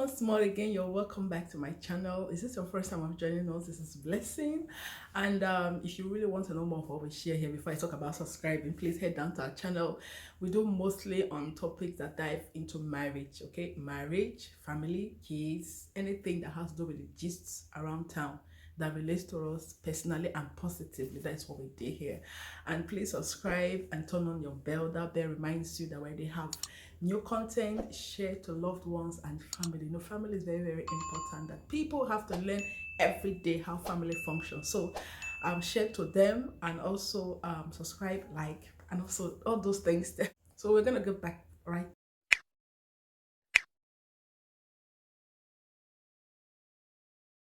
once more again, you're welcome back to my channel. Is this your first time of joining us? This is Blessing. And if you really want to know more of what we share here before I talk about subscribing, please head down to our channel. We do mostly on topics that dive into marriage, okay? Marriage, family, kids, anything that has to do with the gists around town that relates to us personally and positively. That's what we do here. And please subscribe and turn on your bell. That bell reminds you that when they have new content, share to loved ones and family. You know, family is very, very important, that people have to learn every day how family functions. So share to them, and also subscribe, like, and also all those things there. So we're gonna go back right.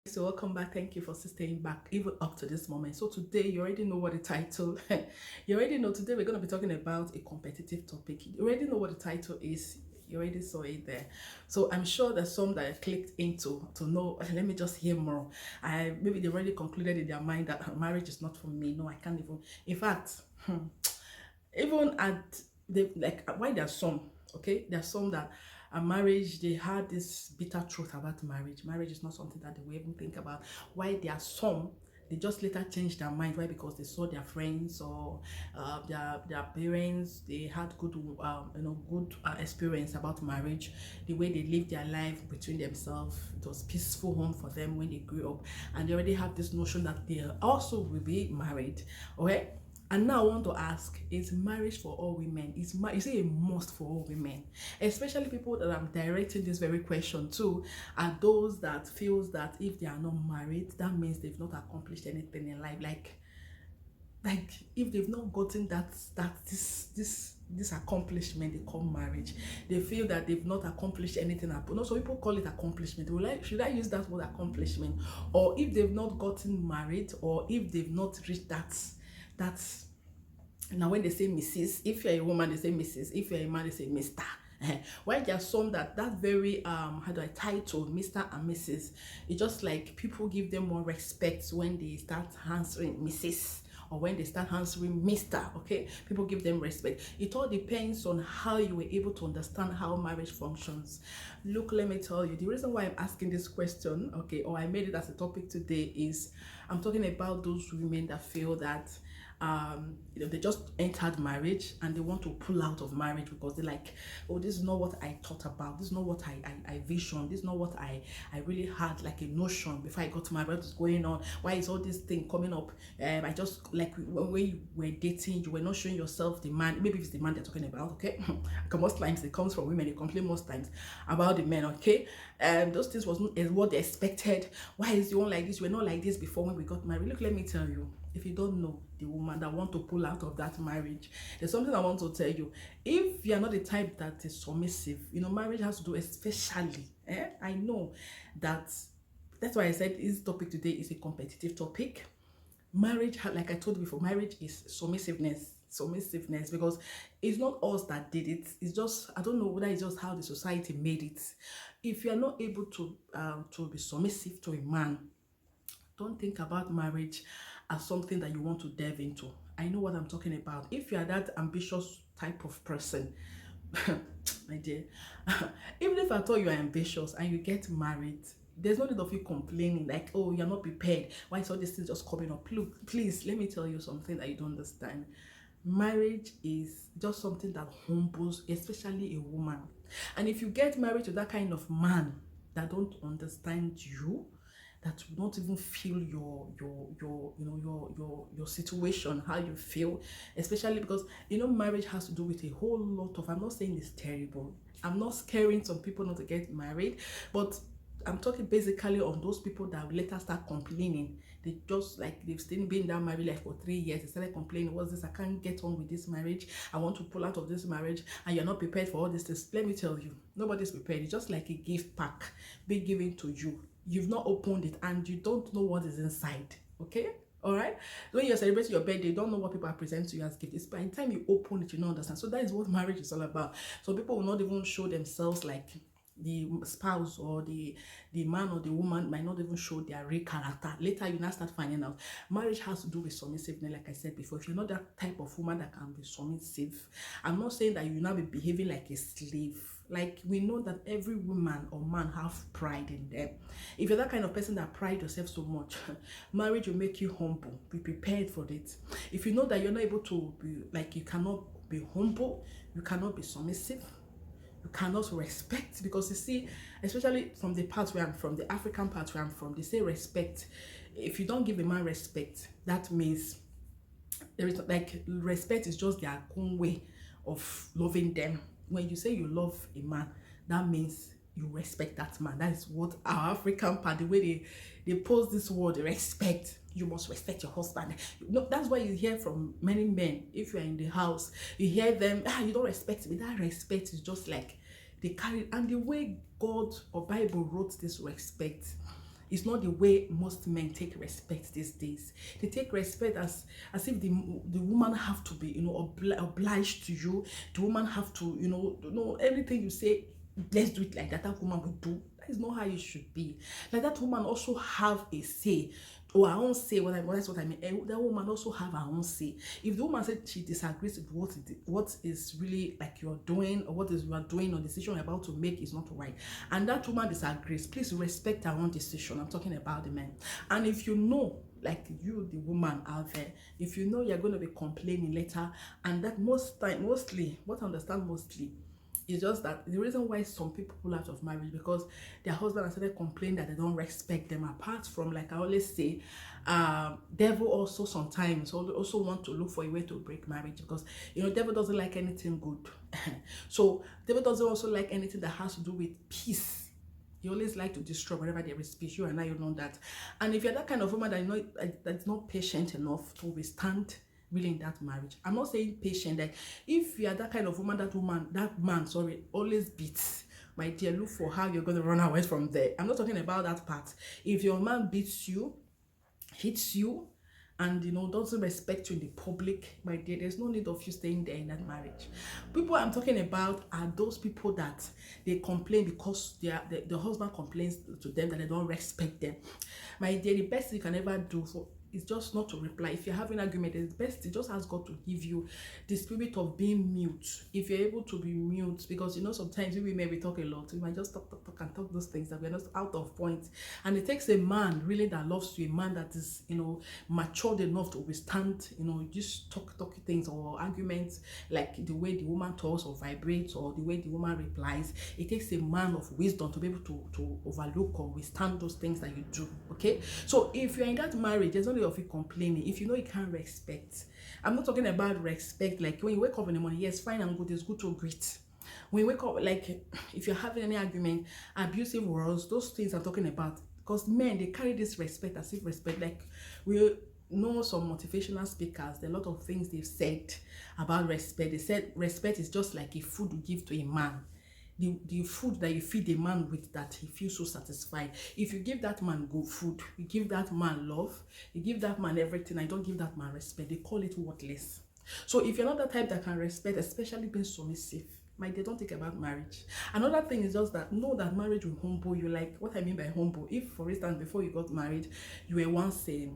So welcome back. Thank you for staying back even up to this moment. So today you already know what the title you already know. Today we're going to be talking about a competitive topic. You already know what the title is. You already saw it there. So I'm sure there's some that I clicked into to know, let me just hear more. Maybe they already concluded in their mind that marriage is not for me. No, I can't even. In fact, even at the, like, why there's some, okay, there's some that a marriage, they had this bitter truth about marriage is not something that they will even think about. Why there are some, they just later change their mind. Why? Because they saw their friends or their parents, they had good good experience about marriage, the way they lived their life between themselves. It was peaceful home for them when they grew up, and they already have this notion that they also will be married. Okay. And now I want to ask, is marriage for all women? Is it a must for all women? Especially people that I'm directing this very question to are those that feels that if they are not married, that means they've not accomplished anything in life. Like if they've not gotten this accomplishment they call marriage, they feel that they've not accomplished anything. No, so people call it accomplishment. Should I use that word accomplishment? Or if they've not gotten married, or if they've not reached that's now when they say Mrs. If you're a woman, they say Mrs. If you're a man, they say Mr. Why there are some that very how do I title Mr. and Mrs. It's just like people give them more respect when they start answering Mrs. or when they start answering Mr. Okay, people give them respect. It all depends on how you were able to understand how marriage functions. Look, let me tell you, the reason why I'm asking this question, okay, or I made it as a topic today, is I'm talking about those women that feel that they just entered marriage and they want to pull out of marriage because they're like, oh, this is not what I thought about, this is not what I visioned, this is not what I really had like a notion before I got married. What is going on? Why is all this thing coming up? I just, like, when you were dating, you were not showing yourself the man. Maybe it's the man they're talking about, okay? Because most times it comes from women. They complain most times about the men, okay? Those things wasn't what they expected. Why is the one like this? We're not like this before when we got married. Look, let me tell you, if you don't know the woman that want to pull out of that marriage, there's something I want to tell you. If you're not the type that is submissive, marriage has to do, especially, I know that's why I said this topic today is a competitive topic. Marriage, like I told you before, marriage is submissiveness, because it's not us that did it. It's just, I don't know whether it's just how the society made it. If you are not able to be submissive to a man, don't think about marriage as something that you want to delve into. I know what I'm talking about. If you are that ambitious type of person, my dear, even if I thought you are ambitious and you get married, there's no need of you complaining like, oh, you're not prepared. Why is all this thing just coming up? Look, please, let me tell you something that you don't understand. Marriage is just something that humbles, especially a woman. And if you get married to that kind of man that don't understand you, that will not even feel your situation, how you feel, especially because marriage has to do with a whole lot of, I'm not saying it's terrible, I'm not scaring some people not to get married, but I'm talking basically on those people that will later start complaining. They just, like, they've still been in that marriage like for 3 years. They started complaining, what's this? I can't get on with this marriage. I want to pull out of this marriage, and you're not prepared for all this things. Let me tell you, nobody's prepared. It's just like a gift pack being given to you. You've not opened it and you don't know what is inside. Okay? All right. When you're celebrating your birthday, you don't know what people are presenting to you as gifts. By the time you open it, you don't understand. So that is what marriage is all about. So people will not even show themselves, like the spouse or the man or the woman might not even show their real character. Later you now start finding out. Marriage has to do with submissiveness, like I said before. If you're not that type of woman that can be submissive, I'm not saying that you now be behaving like a slave. Like, we know that every woman or man have pride in them. If you're that kind of person that pride yourself so much, marriage will make you humble. Be prepared for it. If you know that you're not able to be, like, you cannot be humble, you cannot be submissive, you cannot respect, because you see, especially from the part where I'm from, the African part where I'm from, they say respect. If you don't give a man respect, that means there is, like, respect is just their own way of loving them. When you say you love a man, that means you respect that man. That is what our African part, the way they pose this word respect. You must respect your husband. No, that's why you hear from many men, if you're in the house, you hear them, you don't respect me. That respect is just like they carry, and the way God or Bible wrote this respect, it's not the way most men take respect these days. They take respect as if the woman have to be, obliged to you. The woman have to, everything you say, let's do it like that. That woman will do. That is not how it should be. Like, that woman also have a say, or her own say. That's what I mean. That woman also have her own say. If the woman said she disagrees with what is really, like, you're doing, or what is you are doing, or decision you're about to make is not right, and that woman disagrees, please respect her own decision. I'm talking about the men. And if you know, like, you, the woman out there, if you know you're going to be complaining later, and that mostly, what I understand mostly, it's just that the reason why some people pull out of marriage, because their husband has started complaining that they don't respect them. Apart from, like I always say, devil also sometimes also want to look for a way to break marriage, because devil doesn't like anything good. So devil doesn't also like anything that has to do with peace. You always like to destroy wherever there is peace. You and I, you know that. And if you're that kind of woman that's not patient enough to withstand really in that marriage, I'm not saying patient, like, if you are that kind of woman, that man always beats, my dear, look for how you're going to run away from there. I'm not talking about that part. If your man beats you, hits you, and doesn't respect you in the public, my dear, there's no need of you staying there in that marriage. People I'm talking about are those people that they complain because the husband complains to them that they don't respect them. My dear, the best you can ever do for is just not to reply. If you're having an argument, it's best to just ask God to give you the spirit of being mute. If you're able to be mute, because sometimes we may talk a lot, we might just talk and talk those things that we're not out of point. And it takes a man really that loves you, a man that is matured enough to withstand just talk things or arguments, like the way the woman talks or vibrates, or the way the woman replies. It takes a man of wisdom to be able to overlook or withstand those things that you do. Okay, so if you're in that marriage, there's only of you complaining. If you can't respect, I'm not talking about respect like when you wake up in the morning, yes, fine and good, it's good to greet. When you wake up, like, if you're having any argument, abusive words, those things I'm talking about, because men, they carry this respect as if respect, like, we know some motivational speakers, there are a lot of things they've said about respect. They said respect is just like a food you give to a man. The food that you feed a man with, that he feels so satisfied. If you give that man good food, you give that man love, you give that man everything, and don't give that man respect, they call it worthless. So if you're not the type that can respect, especially being submissive, my dear, don't think about marriage. Another thing is just that know that marriage will humble you. Like, what I mean by humble, if for instance before you got married, you were once a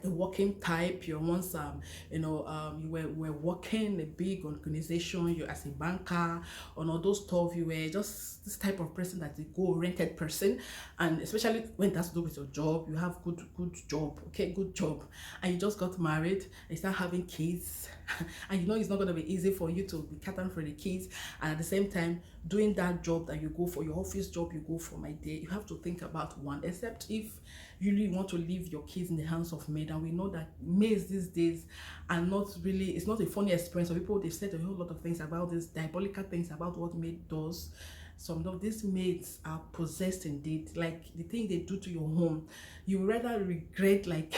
working type, you're once you were working in a big organization, you as a banker, or all those stuff, you were just this type of person that's a goal-oriented person, and especially when it has to do with your job, you have good job, okay, good job, and you just got married and you start having kids, and it's not going to be easy for you to be caring for the kids, and at the same time doing that job that you go for, your office job you go for, my dear, you have to think about one, except if you really want to leave your kids in the hands of maid. And we know that maids these days are not really, it's not a funny experience. So people, they've said a whole lot of things about this, diabolical things about what maid does. Some of these maids are possessed indeed. Like, the thing they do to your home, you rather regret, like,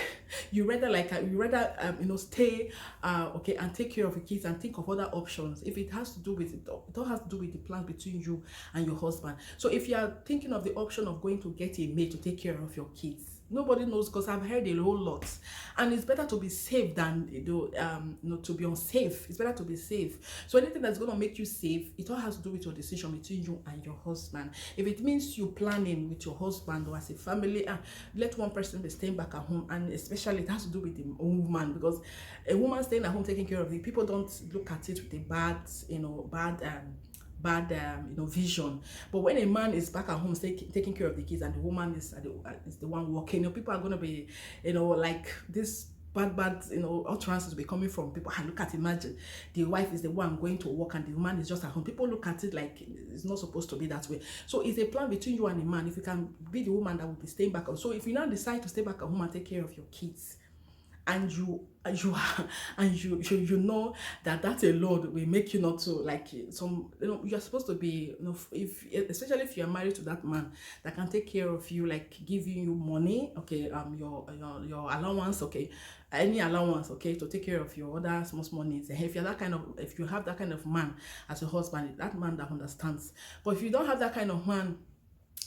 you rather stay okay, and take care of your kids and think of other options. If it has to do with it all has to do with the plans between you and your husband. So if you are thinking of the option of going to get a maid to take care of your kids, nobody knows, because I've heard a whole lot, and it's better to be safe than to be unsafe. It's better to be safe. So anything that's going to make you safe, it all has to do with your decision between you and your husband. If it means you planning with your husband or as a family, let one person be staying back at home, and especially it has to do with the woman, because a woman staying at home taking care of the people don't look at it with a bad bad vision. But when a man is back at home taking care of the kids, and the woman is the one working, people are going to be, like this bad utterances will be coming from people. And look at, imagine the wife is the one going to work and the woman is just at home. People look at it like it's not supposed to be that way. So it's a plan between you and the man. If you can be the woman that will be staying back home. So if you now decide to stay back at home and take care of your kids, and you know that alone will make you not to like some, you're supposed to be, if especially if you're married to that man that can take care of you, like giving you money, okay, your allowance, okay, any allowance, okay, to take care of your other small needs. And if you're that kind of, if you have that kind of man as a husband, that man that understands. But if you don't have that kind of man,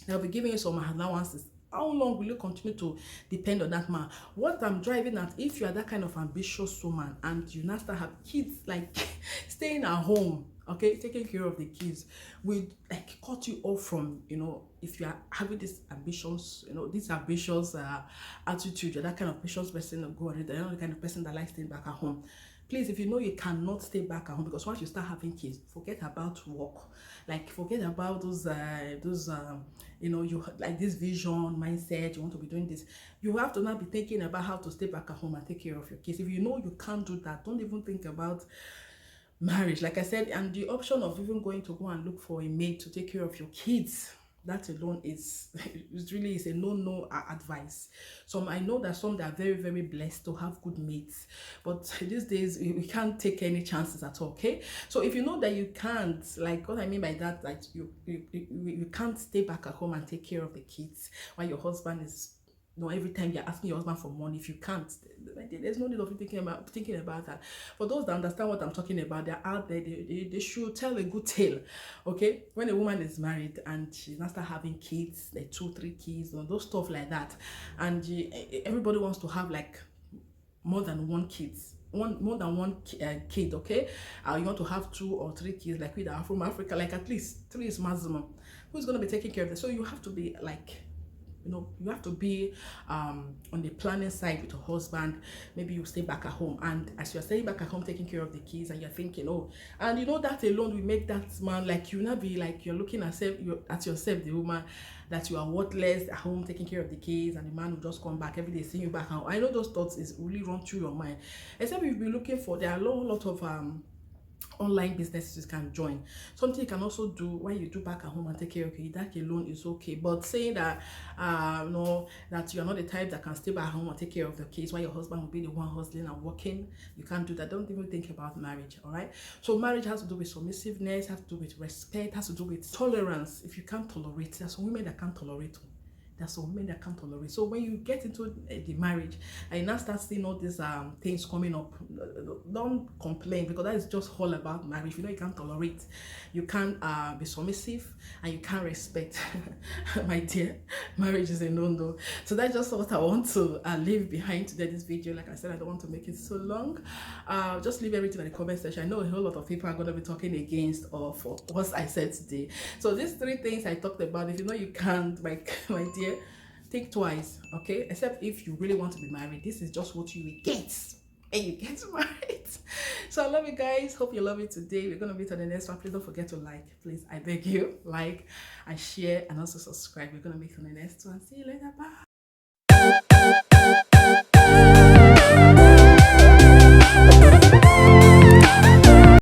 they'll be giving you some allowances. How long will you continue to depend on that man? What I'm driving at, if you are that kind of ambitious woman and you now start have kids, like staying at home, okay, taking care of the kids, will like cut you off from, if you are having this ambitions, this ambitious attitude, you're that kind of ambitious person of God, you're not the kind of person that likes staying back at home. Please, if you know you cannot stay back at home, because once you start having kids, forget about work. Like, forget about those you like this vision mindset, you want to be doing this. You have to now be thinking about how to stay back at home and take care of your kids. If you know you can't do that, don't even think about marriage, like I said. And the option of even going to go and look for a maid to take care of your kids, that alone is it really is a no advice. I know that some that are very, very blessed to have good mates, but these days we can't take any chances at all. Okay, so if you know that you can't, like what I mean by that, like you can't stay back at home and take care of the kids while your husband is, every time you're asking your husband for money. If you can't, there's no need of you thinking about that. For those that understand what I'm talking about, they're out there, they should tell a good tale. Okay, when a woman is married and she's not start having kids, like 2-3 kids, those stuff like that, and everybody wants to have like more than one kid, okay, you want to have 2 or 3 kids, like we that are from Africa, like at least 3 is maximum. Who's going to be taking care of this? So you have to be like, you have to be on the planning side with your husband. Maybe you stay back at home, and as you're staying back at home taking care of the kids, and you're thinking, and that alone will make that man, like, you not be like you're looking at yourself, the woman, that you are worthless at home taking care of the kids, and the man will just come back every day seeing you back home. I know those thoughts is really run through your mind, except you'll be looking for, there are a lot of online businesses you can join. Something you can also do when you do back at home and take care of your, that alone is okay. But saying that no, that you're not the type that can stay back home and take care of the kids while your husband will be the one hustling and working, you can't do that. Don't even think about marriage. All right, so marriage has to do with submissiveness, has to do with respect, has to do with tolerance. If you can't tolerate, there's some women that can't tolerate. There's some women that can't tolerate. So when you get into the marriage and you now start seeing all these things coming up, don't complain, because that is just all about marriage. You can't tolerate, you can't be submissive, and you can't respect. My dear, marriage is a no-no. So that's just what I want to leave behind today, this video. Like I said, I don't want to make it so long. Just leave everything in the comment section. I know a whole lot of people are going to be talking against or for what I said today. So these 3 things I talked about, if you know you can't, like, my dear, think twice, okay? Except if you really want to be married, this is just what you will get and you get married. So I love you guys, hope you love it today. We're gonna meet on the next one. Please don't forget to like, please, I beg you, like and share, and also subscribe. We're gonna meet on the next one. See you later, bye.